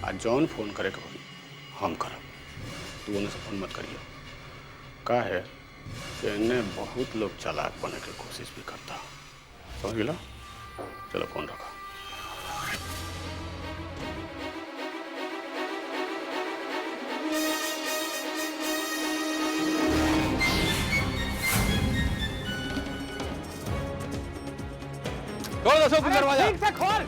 आज जौन फोन करे के होई हम करब, तू उन्हें से फोन मत करिए। का है कि इन्हें बहुत लोग चालाक बनने की कोशिश भी करता, समझ गिला? चलो फोन रखा। खोल दो दरवाजा। ठीक से खोल।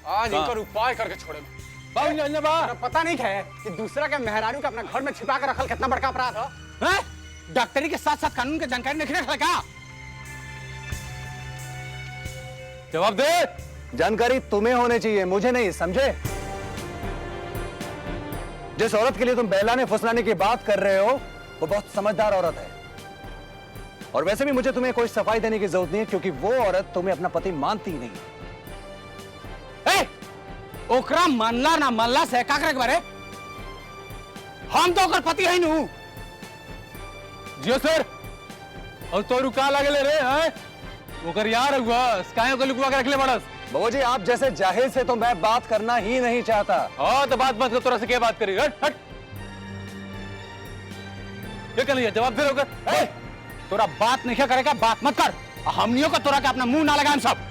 आज इनका उपाय करके छोड़े। पता नहीं है कि दूसरा के मेहरारू के अपना घर में छिपा कर रखल कितना बड़का अपराध है? डॉक्टरी के साथ साथ कानून की जानकारी नहीं रखा क्या? जवाब दे। जानकारी तुम्हें होनी चाहिए, मुझे नहीं, समझे? जिस औरत के लिए तुम बहलाने फुसलाने की बात कर रहे हो वो बहुत समझदार औरत है, और वैसे भी मुझे तुम्हें कोई सफाई देने की जरूरत नहीं है क्योंकि वो औरत तुम्हें अपना पति मानती ही नहीं। ओकरा मानला ना मानला से का करे के बारे? हम तो ओकर पति है नु। जियो सर। और तो रुका लगले रे हैं? ओकर यार हुआ, स्कायो को लुकवा के रख ले बड़स। बाबू जी आप जैसे जाहिल से तो मैं बात करना ही नहीं चाहता। हाँ तो बात मत कर, तोरा से क्या बात करी? हट हट। क्या कर लिया? जवाब दे होकर। तोरा बात नहीं करेगा, बात मत कर। हमनियों का तोरा का अपना मुंह ना लगाएं सब।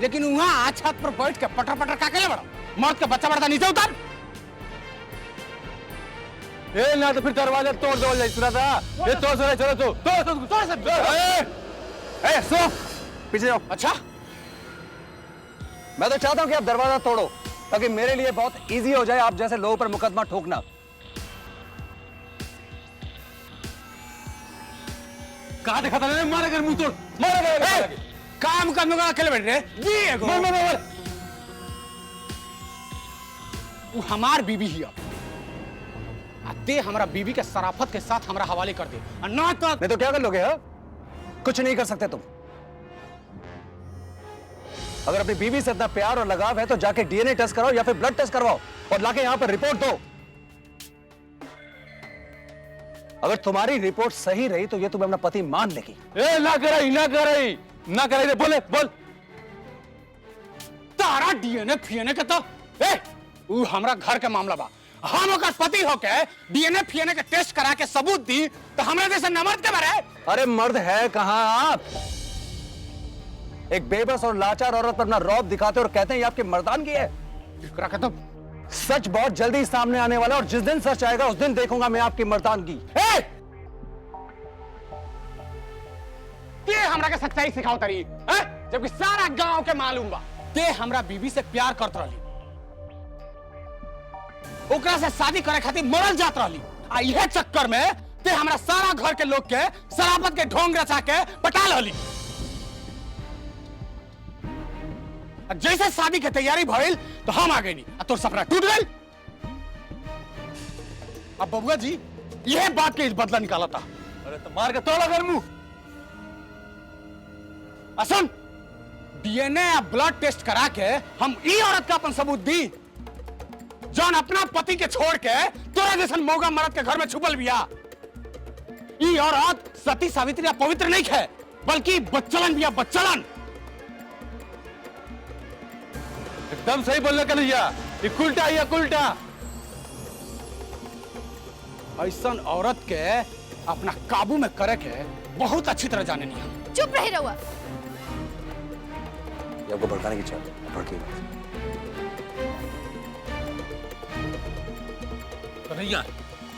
लेकिन वहां छत पर बैठ के पटर पटर का करे बड़ा? मर्द का बच्चा बड़ा नीचे उतार। ए ना तो फिर दरवाजा तोड़ दो जाए था। ये तो सर चलो तो ए सो पीछे जाओ। अच्छा मैं तो चाहता हूं कि आप दरवाजा तोड़ो ताकि मेरे लिए बहुत इजी हो जाए आप जैसे लोगों पर मुकदमा ठोकना। कहां देखा था? मारे कर मुंह तोड़, मारे कर। काम करने का अकेले बैठ रहे जी एगो। वो हमार बीबी ही ते हमारा बीबी के शराफत के साथ हमारा हवाले कर दे, ना तो नहीं तो क्या कर लोगे? कुछ नहीं कर सकते तुम। अगर अपनी बीवी से इतना प्यार और लगाव है तो जाके डीएनए टेस्ट कराओ या फिर ब्लड टेस्ट करवाओ और लाके यहां पर रिपोर्ट दो। अगर तुम्हारी रिपोर्ट सही रही तो ये तुम्हें अपना पति मान लेगी। ए ना कराई ना कराई ना कराई रे, बोले बोल। तारा डीएनए फीएनए के तो वो हमरा घर के मामला बा। हम ओकर पति होके डीएनए फीएनए के टेस्ट करा के सबूत दी तो हमरे जैसे नमर्द के बारे? अरे मर्द है कहां आप? एक बेबस और लाचार औरत पर अपना रौब दिखाते और कहते हैं ये आपकी मर्दानगी है। तो सच बहुत जल्दी सामने आने वाला और जिस दिन सच आएगा उस दिन देखूंगा मैं आपकी मर्दानगी। ते हमरा के सच्चाई सिखाओ तरी, जबकि सारा गांव के मालूम बा ते हमरा बीबी से प्यार करत रहली, ओकरा से शादी करे खातिर मरल जात रहली। आ इहे चक्कर में ते हमरा सारा घर के लोग के शराबत के ढोंग रचा के पटा लहली। जैसे शादी के तैयारी भइल तो हम आ गए नी, तोर सपना टूट गइल। अब बबुआ जी यह बात के बदला निकाला था। अरे तो मार के तोड़ा कर मुंह। असम डीएनए या ब्लड टेस्ट करा के हम ई औरत का अपन सबूत दी जौन अपना पति के छोड़ के तोरा जैसन मौगा मर्द के घर में छुपल बिया। ई औरत सती सावित्री या पवित्र नहीं है बल्कि बच्चलन बिया, बच्चलन। एकदम सही बोलने का भैया, ये उल्टा या उल्टा। ऐसन औरत के अपना काबू में करे के बहुत अच्छी तरह जाने नहीं हम। चुप रहे रहुआ। ये आपको भड़काने की चाहते हैं, भड़की भैया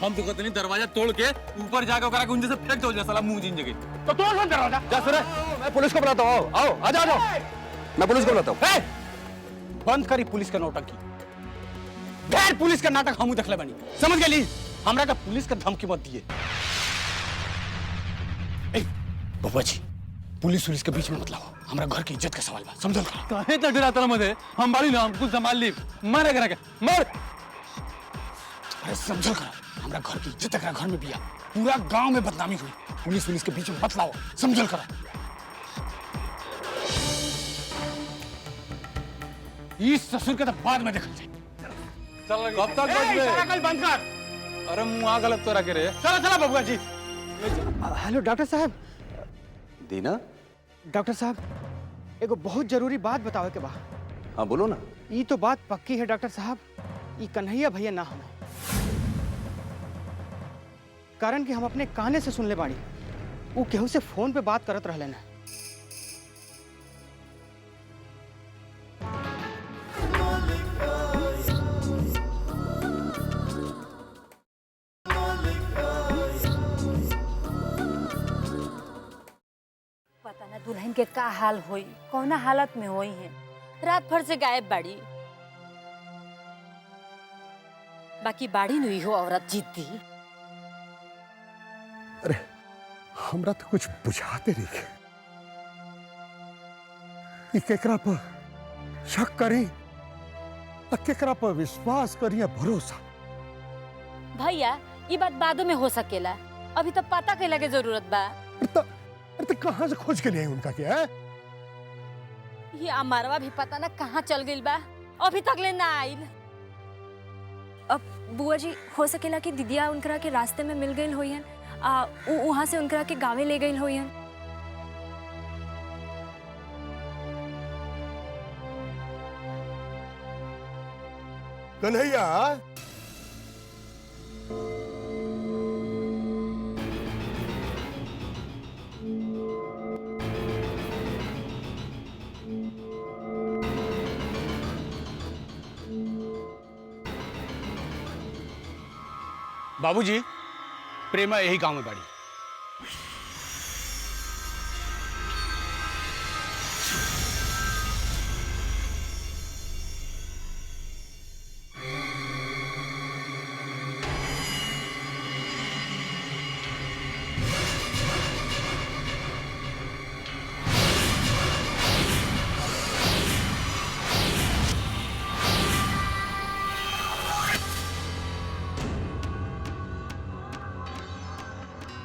हम तो कहते नहीं दरवाजा तोड़ के ऊपर जाकर करा के उनसे से फेंक दो साला मुंह जिन जगह। तो तोड़ दो दरवाजा। जा सर, मैं पुलिस को बुलाता हूँ। आओ आ जाओ, मैं पुलिस को बुलाता हूँ। बंद करी पुलिस का नौटंकी। ढेर पुलिस का नाटक हम देखले बनी, समझ गई? हमरा का पुलिस के धमकी मत दिए। ए बबुआ जी, पुलिस उलिस के बीच में मत लाओ, हमरा घर की इज्जत का सवाल बा, समझल का? काहे तक डरा तला मधे हम बाड़ी ना, हम कुछ संभाल ली। मारे करा के मार। अरे समझल का, हमरा घर की इज्जत का घर में बिया, पूरा गांव में बदनामी हुई। पुलिस उलिस के बीच में मत लाओ, समझल करा। इस ससुर के तो बाद में देखल जाए। चल कब तक इशारा कल बंद कर। अरे मुंह गलत तो रखे रे। चलो चलो बबुआ जी। हेलो डॉक्टर साहब। दीना, डॉक्टर साहब एगो बहुत जरूरी बात बतावे के बा। हाँ बोलो ना। ये तो बात पक्की है डॉक्टर साहब, ये कन्हैया भैया ना हमें, कारण कि हम अपने काने से सुनले बाड़ी वो केहू से फोन पे बात करत रहले ना। पता ना दुल्हन के का हाल होई, कौना हालत में होई है। रात भर से गायब बाड़ी। बाकी बाड़ी नहीं हो औरत जीती। अरे हमरा तो कुछ बुझाते नहीं के। ई केकरा पर शक करी और केकरा पर विश्वास करी या भरोसा? भैया ये बात बादों में हो सकेला, अभी तो पता कैला के जरूरत बा। अरे तो कहाँ से खोज के लिए उनका क्या है? ये अमारवा भी पता ना कहाँ चल गई बा, अभी तक ले ना आइल। अब बुआ जी हो सकेला कि दीदिया उनकरा के रास्ते में मिल गई होई हन, वहां से उनकरा के गाँव ले गई होई हन। कन्हैया, बाबूजी, प्रेमा यही गांव में बाड़ी।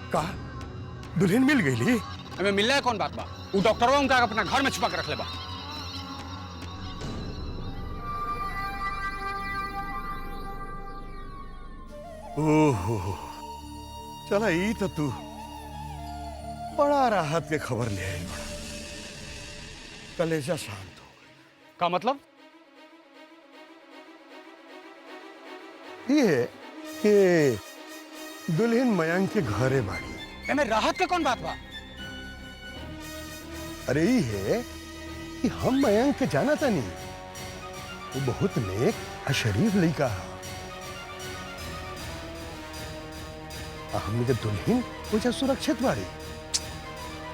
का दुल्हन मिल गई ली? हमें मिलना है कौन बात बा? वो डॉक्टरवा उनका अपना घर में छुपा के रख ले बा। ओहो, चला ई तो तू बड़ा राहत के खबर ले आई। बड़ा कलेजा शांत हो का मतलब? ये है कि दुल्हन मयंक के घरे बाड़ी। एमे राहत के कौन बात बा? अरे ये है कि हम मयंक के जाना था नहीं, वो बहुत नेक और शरीफ लड़का है। हमने के दुल्हन वो सुरक्षित बाड़ी।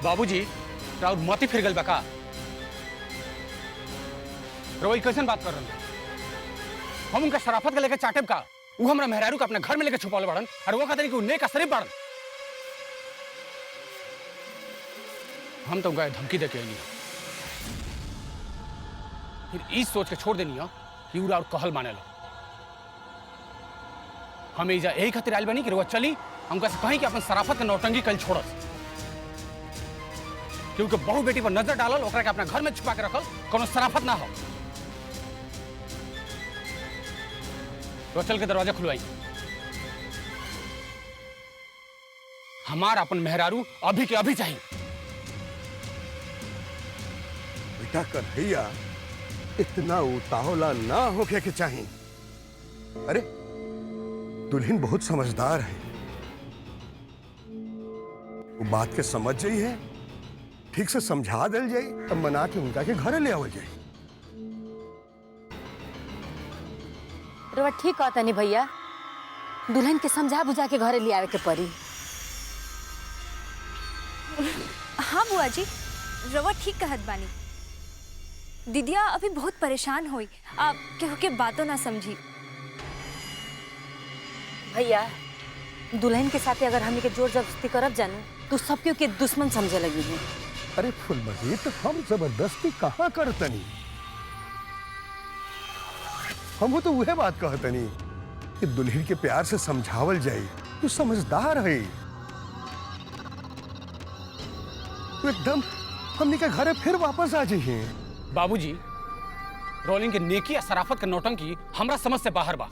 बाबूजी, राउत मोती फिर गल बका। रोई कैसन बात कर रहे हैं? हम उनका शराफत के लेकर चाटेब का, वो हमरा मेहरारू का अपने घर में लेकर छुपावल बड़न, और वो कहते हैं कि वो नेक शरीफ बड़न। हम तो उनका धमकी दे के आई नहीं, फिर इस सोच के छोड़ देनी है कि उरा और कहल माने लो। हमें इजा यही खातिर आयल बनी कि रुआ चली हमका से कहीं कि अपन शराफत के नौटंकी कल छोड़स, क्योंकि बहू बेटी पर नजर डालल, ओकरा के अपना घर में छुपा के रखल कोनो शराफत ना हो। तो चल के दरवाजा खुलवाई। हमार अपन मेहरारू अभी के अभी चाहिए। बेटा कन्हैया, इतना उतावला ना होके के चाहिए। अरे दुल्हन बहुत समझदार है, वो बात के समझ जाई है, ठीक से समझा दिल जाई, तब मना के उनका के घरे ले आवल जाई। रवा ठीक कहता नहीं भैया, दुल्हन के समझा बुझा के घरे ले आवे के पड़ी। हाँ बुआ जी, रवा ठीक कहत बानी। दीदिया अभी बहुत परेशान हुई, आप केहू के बातों ना समझी। भैया दुल्हन के साथे अगर हमनी के जोर जबरदस्ती करब जानू तो सब क्यों के दुश्मन समझे लगी है। अरे फुलमती, तो हम जबरदस्ती कहाँ करतनी? हम तो वह बात कहतनी कि दुल्हन के प्यार से समझावल जाई। तू समझदार है, तू एकदम हमने के घरे फिर वापस आ जाइए। बाबूजी, रोलिंग के नेकी या सराफत के नौटंकी हमरा समझ से बाहर बा।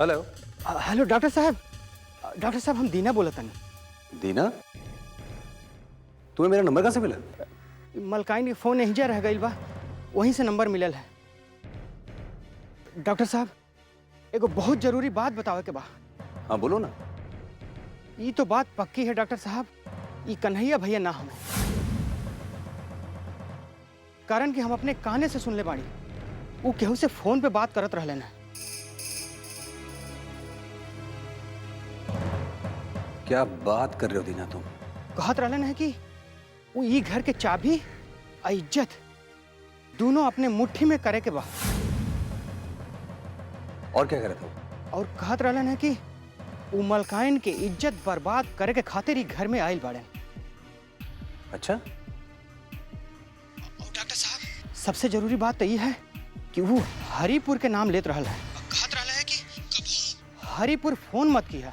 हेलो। हेलो डॉक्टर साहब। डॉक्टर साहब, हम दीना बोलत हनी। दीना, तुम्हें मेरा नंबर कहाँ से मिला? मलकाइन के फोन नहीं जा रह गई बा, वहीं से नंबर मिलल है। डॉक्टर साहब, एगो बहुत जरूरी बात बतावे के बा। हाँ बोलो ना। ये तो बात पक्की है डॉक्टर साहब, ये कन्हैया भैया ना हमें, कारण कि हम अपने काने से सुनले बाड़ी वो केहू से फोन पे बात करत रहले ना। क्या बात कर रहे हो दीना तुम? कहत रहले ना कि वो ये घर के चाबी और इज्जत दोनों अपने मुट्ठी में करे के बा। और क्या कर रहे थे? और कहत रहले ना कि वो मलकाइन के इज्जत बर्बाद करे के खातिर ही घर में आयल बाड़े। अच्छा। और डॉक्टर साहब, सबसे जरूरी बात तो ये है कि वो हरिपुर के नाम लेत रहल है। कहत रहले है कि कभी हरिपुर फोन मत किया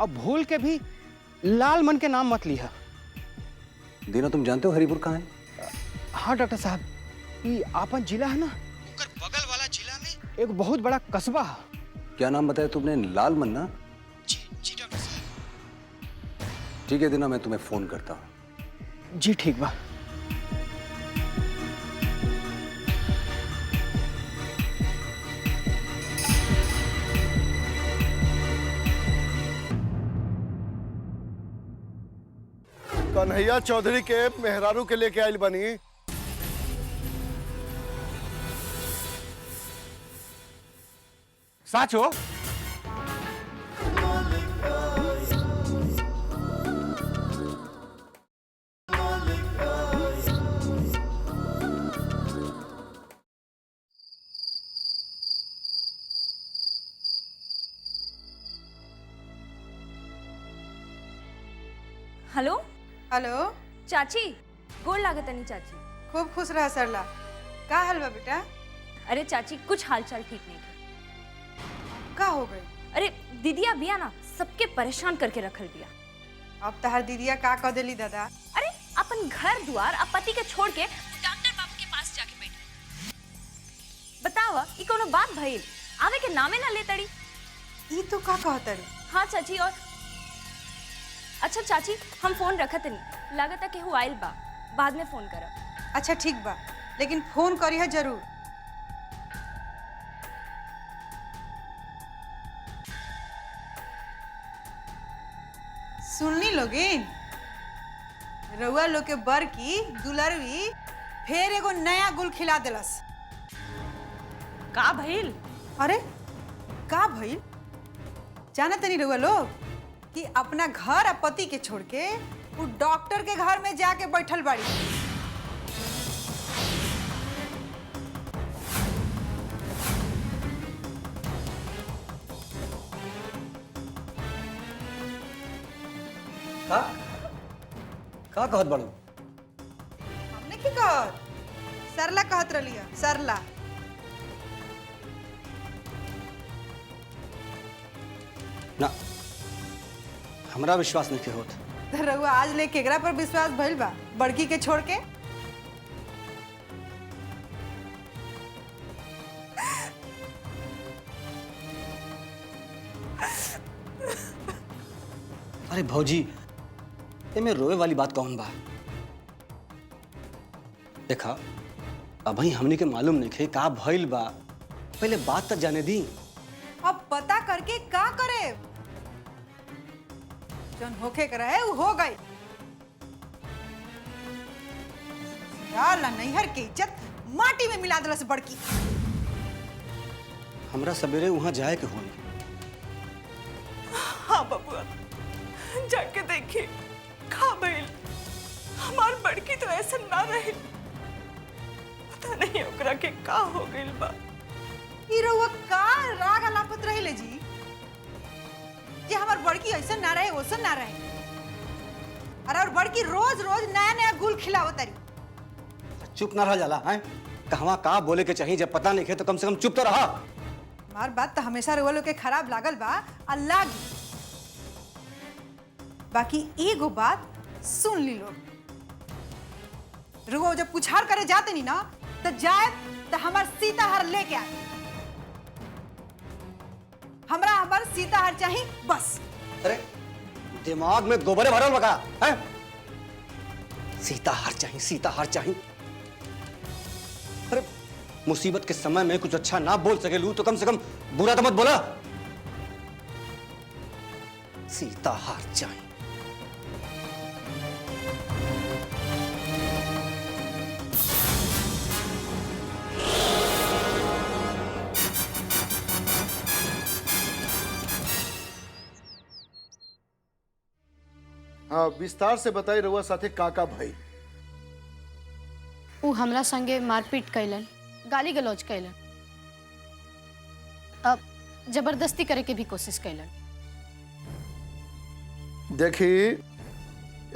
और भूल के भी लाल मन के नाम मत लिया। दीना, तुम जानते हो हरिपुर कहाँ है? हाँ डॉक्टर साहब, ये आपन जिला है ना, उनकर बगल वाला जिला में एक बहुत बड़ा कस्बा है। क्या नाम बताया तुमने? लाल मन्ना? जी जी डॉक्टर साहब। ठीक है दीना, मैं तुम्हें फोन करता हूँ। जी ठीक बा। कन्हैया चौधरी के मेहरारू के लेके आइल बनी। साचो? हेलो हेलो, चाची, गोड़ लागतनी चाची। खूब खुश रहा सरला। का हाल बा बेटा? अरे चाची, कुछ हालचाल ठीक नहीं है। का हो गई? अरे दीदिया बिया ना सबके परेशान करके रखल दिया। अब तहर दीदिया का कह देली दादा? अरे अपन घर द्वार अब पति के छोड़ के डॉक्टर बाबू के पास जाके बैठी। बतावा, ई कोनो बात भइल? आवे के नामे ना ले तड़ी। ई तो का कहतड़ी? हाँ चाची, और अच्छा चाची, हम फोन रखत नहीं, लागत है केहू आइल बा, बाद में फोन करब। अच्छा ठीक बा, लेकिन फोन करी है जरूर। सुननी लोगिन, रउआ लोग के बर की दुलरवी फिर एगो नया गुल खिला देलस। का भइल? अरे का भइल? जाना तनी रउआ लोग कि अपना घर और पति के छोड़ के वो डॉक्टर के घर में जाके बैठल बाड़ी। का कहत बाड़ू? हमने की कहत? सरला कहत रलिया, सरला। ना, हमरा विश्वास नहीं के होत। तो रउआ आज ले केकरा पर विश्वास भइल बा? बड़की के छोड़ के? अरे भौजी, ये में रोए वाली बात कौन बा? देखा, अभी हमनी के मालूम नहीं खे का भइल बा, पहले बात तक जाने दी। अब पता करके का करे? जौन होके के रहे वो हो गई। नैहर के इज्जत माटी में मिला दिलस बड़की। हमरा सवेरे वहां जाए के होई। हाँ बबुआ, जाके देखिए खा भइल। हमार बड़की तो ऐसा ना रहे, पता नहीं ओकरा के का हो गइल बा। ई रउआ का राग अलापत रहिले जी जे हमार बड़की ऐसा ना रहे वैसा ना रहे। अरे और बड़की रोज रोज नया नया गुल खिलावत रही। चुप ना रह जाला हैं? कहवा का बोले के चाहिए, जब पता नहीं है तो कम से कम चुप तो रहा। हमार बात तो हमेशा रउआ लोग के खराब लागल बा, अल्लाह की। बाकी एगो बात सुन ली लोग, रुको जब पुछार करे जाते नहीं ना तो जाए तो हमार सीताहार लेके आए। हमार सीताहार चाहिए बस। अरे दिमाग में गोबरे भरल बका हैं? सीताहार चाहिए, सीताहार चाहिए। अरे मुसीबत के समय में कुछ अच्छा ना बोल सके लू तो कम से कम बुरा तो मत बोला। सीताहार चाहिए। हाँ, विस्तार से बताई रउआ साथे काका भाई। उ हमरा संगे मारपीट कैलन, गाली गलौज कैलन, अब जबरदस्ती करे के भी कोशिश कैलन। देखी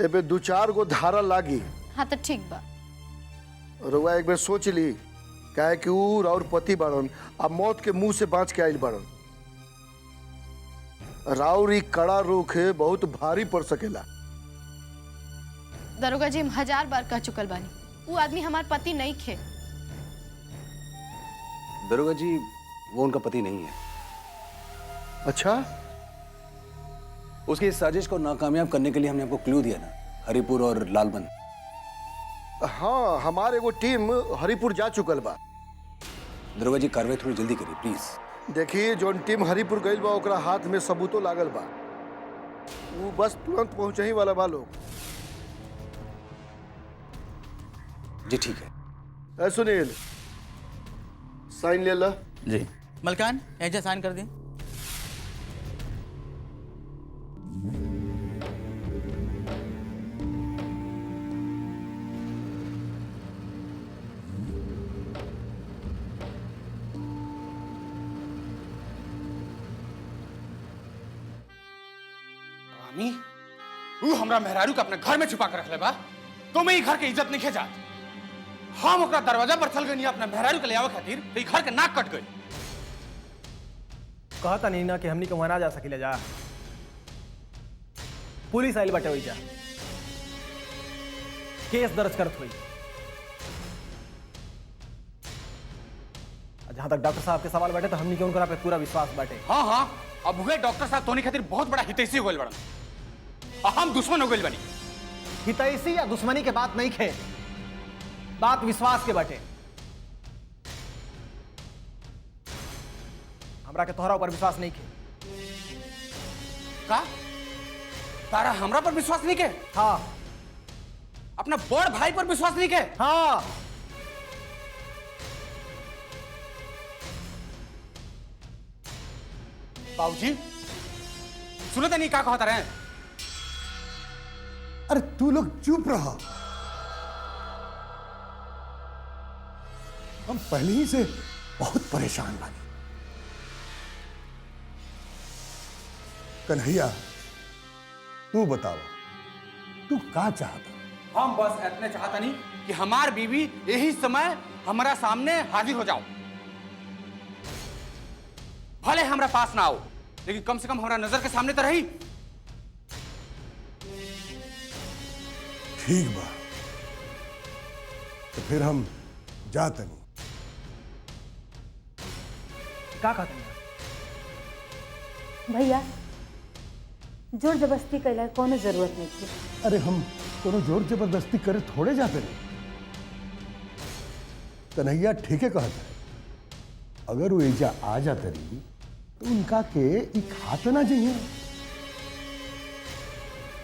एबे 2-4 गो धारा लागी। हाँ तो ठीक बा। रउआ एक बार सोच ली, काहे कि उ और पति बाड़न आ मौत के मुंह से बाँच के आइल बाड़न। राउर ई कड़ा रूख बहुत भारी पड़ सकेला। दरोगा जी, हम 1000 बार कह चुकल बानी, वो आदमी हमार पति नहीं खे। दरोगा जी, वो उनका पति नहीं है। अच्छा? उसकी इस साजिश को नाकामयाब करने के लिए हमने आपको क्लू दिया ना, हरिपुर और लालबंद। हाँ, हमारे एगो टीम हरिपुर जा चुकल बा। दरोगा जी, कार्रवाई थोड़ी जल्दी करिए प्लीज। देखिए, जोन टीम हरिपुर गइल बा ओकरा हाथ में सबूतो लागल बा। वो बस तुरंत पहुंचे ही वाला बा लोग। जी ठीक है। सुनील, साइन ले ला। जी। मलकान, ऐजा साइन कर दी। रानी, तू हमरा मेहरारू के अपने घर में छुपा के रख ले बा, तो मैं ई घर के इज्जत नहीं खे जात। हम ओकरा दरवाजा पर चल गई अपना मेहरारू के ले आवे खातिर, तो ई घर के नाक कट गई। कहता नहीं ना कि हमनी के वहां ना जा सकिले जा। पुलिस आइल बाटे होई जा, केस दर्ज करत हुई। जहां तक डॉक्टर साहब के सवाल बाटे तो हमनी के उनकरा पे पूरा विश्वास बाटे। हाँ हाँ, अब हुए डॉक्टर साहब तोनी खातिर बहुत बड़ा हितैषी हो गइल बड़न, और हम दुश्मन हो गइल बनी। हितैषी या दुश्मनी के बात नहीं खे, बात विश्वास के बाटे। हमरा के तोहरा ऊपर विश्वास नहीं के। का? तारा हमरा पर विश्वास नहीं के? हाँ। अपना बड़ भाई पर विश्वास नहीं के? हाँ। बाबूजी, सुनो तो नहीं क्या कहता रहे? अरे तू लोग चुप रहा। हम पहले ही से बहुत परेशान बानी। कन्हैया, तू बताओ, तू क्या चाहता? हम बस इतने चाहता नहीं कि हमार बीवी यही समय हमारा सामने हाजिर हो जाओ। भले हमरा पास ना आओ, लेकिन कम से कम हमारा नजर के सामने तो रही। ठीक बा, तो फिर हम जाते नहीं। क्या कहते हैं भैया? जोर जबरदस्ती कैला कोनो जरूरत नहीं थी। अरे हम कोनो जोर जबरदस्ती करे थोड़े जाते नहीं। कन्हैया ठीके कहता है, अगर वो एजा आ जाते रही तो उनका के एक हाथ ना चाहिए।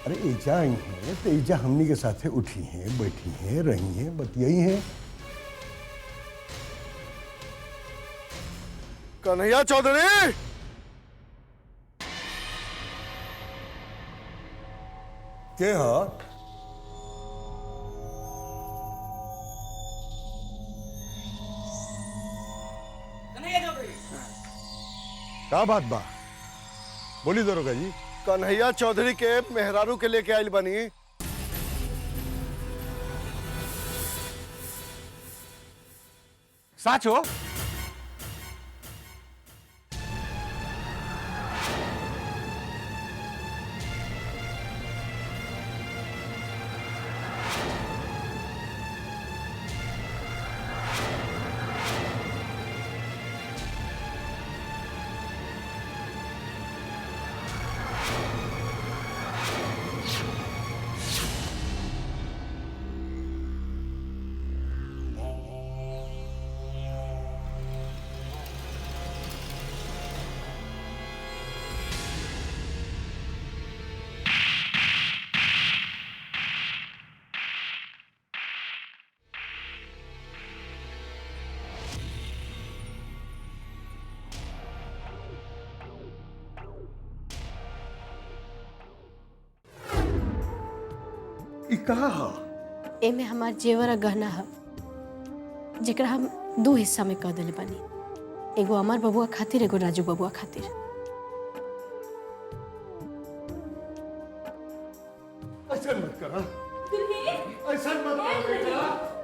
अरे एजा आई हैं तो एजा हमनी के साथे उठी हैं, बैठी हैं, रही हैं, बतियाई हैं। कन्हैया चौधरी, के हा? का बात बा? बोली दरोगा जी। कन्हैया चौधरी के मेहरारू के लेके आइल बनी। साचो? एमे हमार जेवर आ गहना है जेकरा हम 2 हिस्सा में कर देले बानी, एगो अमर बबुआ खातिर, एगो राजू बबुआ खातिर। ऐसा मत करा, ऐसा मत करा।